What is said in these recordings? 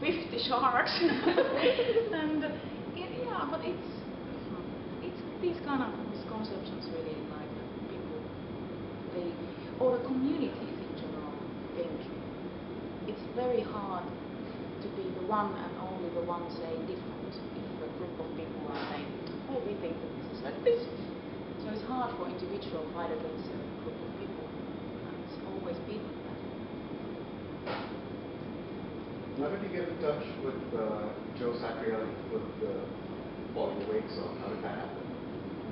50 sharks. And yeah, but it's these kind of misconceptions really, like people, or the communities in general think it's very hard to be the one and only the one saying different if a group of people are saying, oh, we think that this is like this. So it's hard for individual fight against a group of people, and it's always been like that. How did you get in touch with Joe Satriani with the Fall in the Wake song? How did that happen?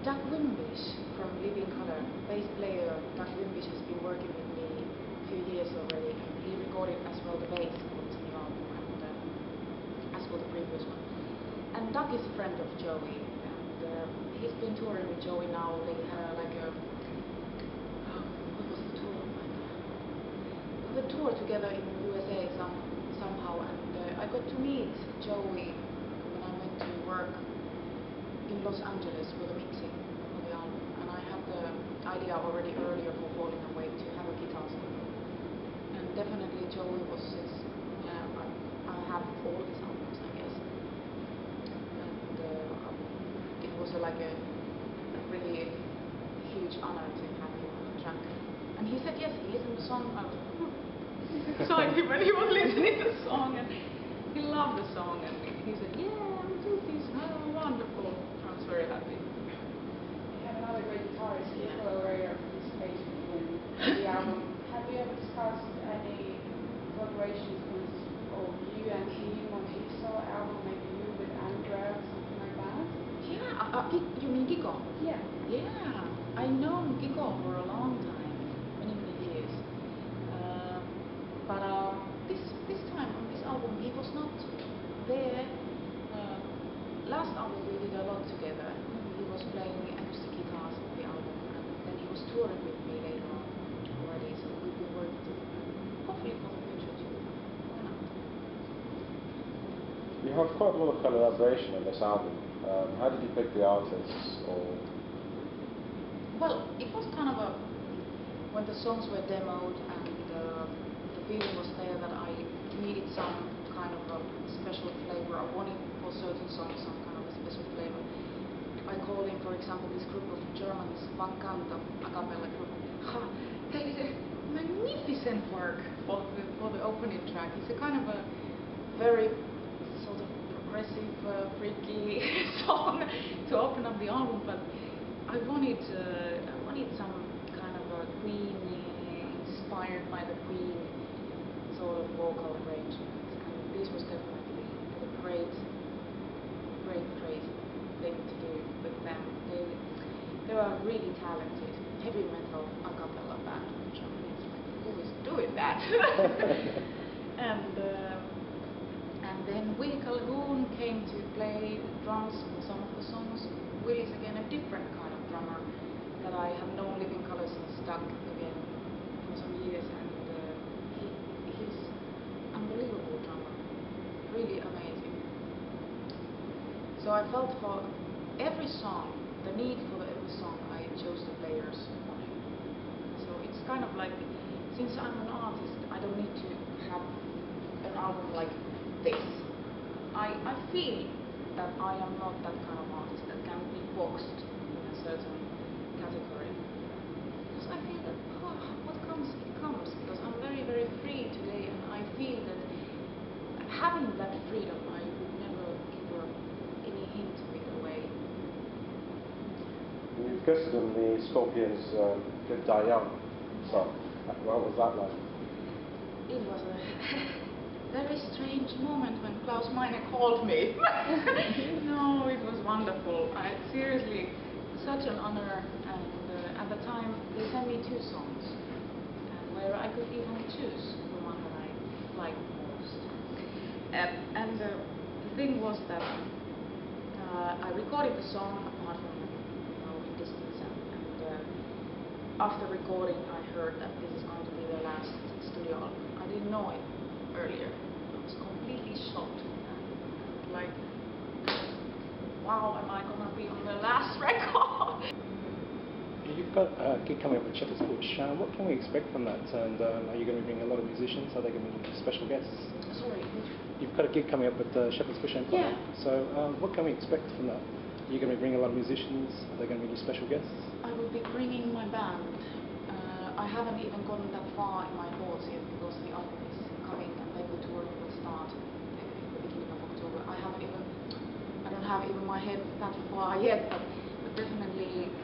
Doug Wimbish from Living Colour, bass player Doug Wimbish, has been working with me a few years already, and he recorded as well the bass for this new album and as for the previous one. And Doug is a friend of Joey, and he's been touring with Joey now. They had what was the tour? We had a tour together in the USA somehow, and I got to meet Joey when I went to work in Los Angeles for the mixing for the album, and I had the idea already earlier for Falling Away to have a guitar solo. And definitely Joey was his, I have all his albums, I guess. And it was like a really huge honor to have him on the track. And he said yes, he listened to the song. I was excited when he was listening to the song, and he loved the song, and he said, yeah, we do this, wonderful. I was very happy. You have another great guitarist, Nicola Ray, participating in the album. Have you ever discussed any collaborations with you and him on his solo album, maybe you with Andrea or something like that? Yeah, you mean Gigo? Yeah. Yeah, I know Gigo for a long time, many years. But this time on this album he was not there. Last album we did a lot together. He was playing acoustic guitars on the album, and then he was touring with me later on already, so we've been working together. Hopefully for the future too. Why not? You have quite a lot of collaboration on this album. How did you pick the artists? Well, it was kind of when the songs were demoed and the feeling was there that I needed some kind of a special flavor. I wanted for certain songs some kind of a special flavor. I called in, for example, this group of Germans, Van Canto, a cappella group. They did a magnificent work for the opening track. It's a kind of a very sort of progressive, freaky song to open up the album, but I wanted some kind of a Queen, inspired by the Queen sort of vocal arrangement, and this was definitely a great thing to do with them. They are really talented heavy metal a cappella band from Germany. It's like, who is doing that? And then Willy Calhoun came to play drums on some of the songs. Willy's again a different kind of drummer that I have known Living Colour since Doug again for some years, and he's unbelievable drummer, really amazing. So I felt for every song, the need for every song, I chose the players for him. So it's kind of like, since I'm an artist, I don't need to have an album like this. I feel that I am not that kind of artist that can be boxed in a certain category. Because I feel that what comes, it comes. Because I'm very, very free today, and I feel that having that freedom, I would never give any hint of it away. You guested in the Scorpions' Good Die Young song. What was that like? It was a very strange moment when Klaus Meine called me. No, it was wonderful. Seriously, such an honor. And at the time, they sent me 2 songs, and where I could even choose the one that I liked most. And the thing was that I recorded the song apart from, in distance, and after recording, I heard that this is going to be the last studio album. I didn't know it earlier. I was completely shocked, and like, wow, am I gonna be on the last record? You've got a gig coming up with Shepherd's Bush. What can we expect from that? And are you going to be bringing a lot of musicians? Are they going to be special guests? Sorry, You've got a gig coming up with Shepherd's Bush Empire. Yeah. So what can we expect from that? Are you going to be bringing a lot of musicians? Are there going to be any special guests? I will be bringing my band. I haven't even gotten that far in my thoughts yet because the album is coming and then the tour will start in the beginning of October. I don't have even my head that far yet, but definitely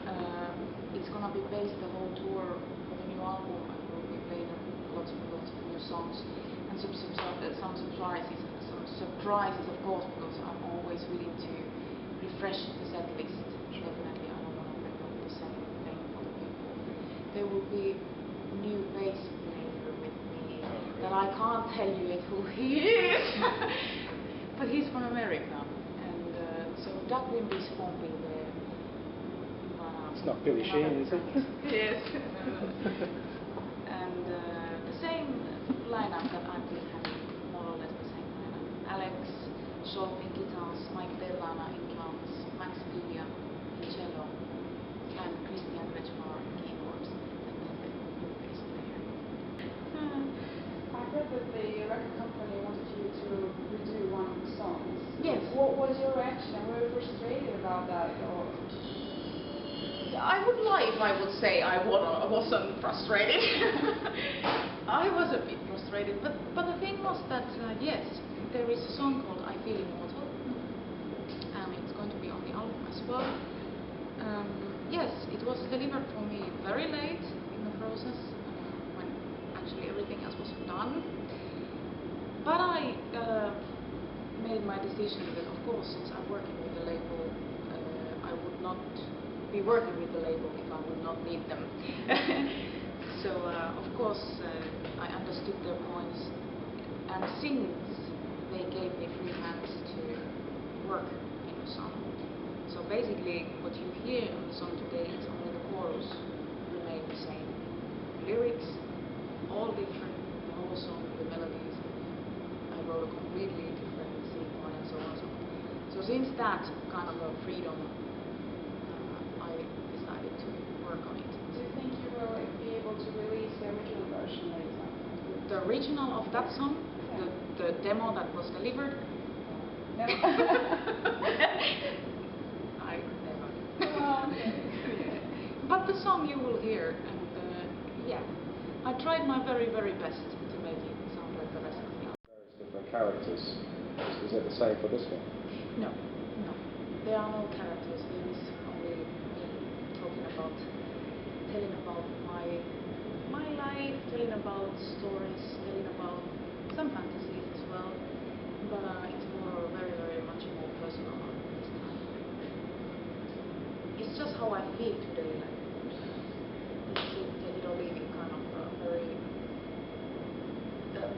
it's gonna be based the whole tour for the new album, and we'll be playing lots of new songs and some surprises of course, because I'm always willing to refresh the set list. Definitely, I don't want to bring up the same thing for the people. There will be new bass player with me that I can't tell you yet who he is, but he's from America, and so Doug Wimby's won't be there. It's not Billy Sheehan, is it? Yes. And the same lineup that I've been having, more or less the same lineup. Alex Scholp in guitars, Mike Dellana in drums, Max Villa in cello, and Christian Rechmar in keyboards, and then the new bass player. I heard that the record company wanted you to redo one of the songs. Yes. What was your reaction? Were you frustrated about that, or? I would lie if I would say I wasn't frustrated. I was a bit frustrated, but the thing was that yes, there is a song called I Feel Immortal, and it's going to be on the album as well. Yes, it was delivered for me very late in the process, when actually everything else was done. But I made my decision that, of course, since I'm working with the label, I would not be working with the label if I would not need them. So, of course, I understood their points, and since they gave me free hands to work in the song, so basically what you hear on the song today is only the chorus remain the same. Lyrics, all different, the whole song, the melodies. I wrote a completely different C chord and so on. So since that kind of a freedom, I decided to work on it. Do you think you will be able to release the original version later? The original of that song, Yeah. the demo that was delivered, No. I never. Oh, okay. But the song you will hear, and yeah, I tried my very, very best to make it sound like the rest of the album. Various different characters. Is it the same for this one? No, no. There are no characters. There is only me talking about, telling about my life, telling about stories, telling about some fantasies as well. But it's more, very, very much more personal this time. It's just how I feel today. Like, take it or leave it, kind of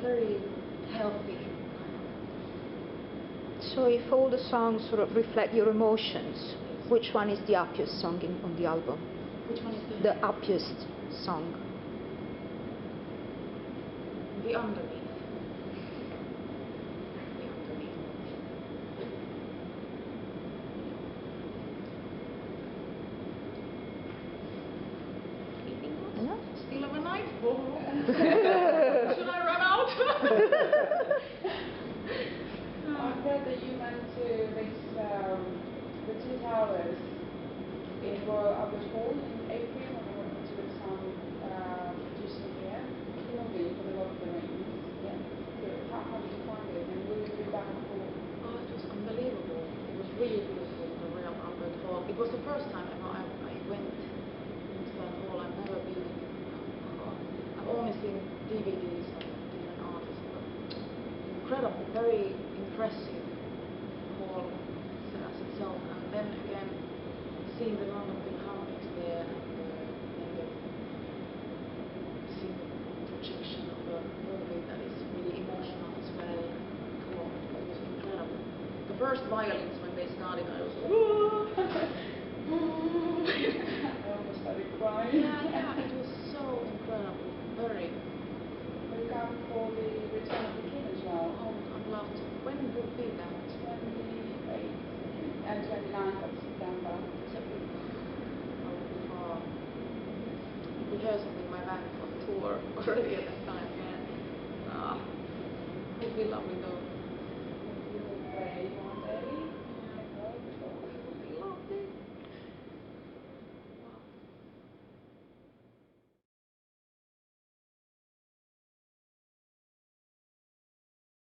very healthy. So if all the songs sort of reflect your emotions, which one is the happiest song on the album? Which one is The happiest song? The Underneath. The Underneath. Anything else? No? Still have a night? Should I run out? I've heard that you went to this, the Two Towers in Royal Albert Hall in April when you went to the song producing here. The movie for the Lord of the Rings. Yeah. So how did you find it, and will you be back for? Oh, it was unbelievable. It was really beautiful, the Royal Albert Hall. It was the first time ever I went into that hall. I've never been in that hall. I've only seen DVDs of different artists, but incredible, very impressive hall as itself. And then again, seeing the London Philharmonics there, and then seeing the projection of a movie that is really emotional as well. Oh, it was incredible. The first violins, when they started, I was like, whoa! I almost started crying. Yeah, it was so incredible. Very. Will you come for the Return of the King as well? Oh, I'd love to. When would be that? 28th and 29th of September. I would be far. for the other time, yeah. It'd be lovely though.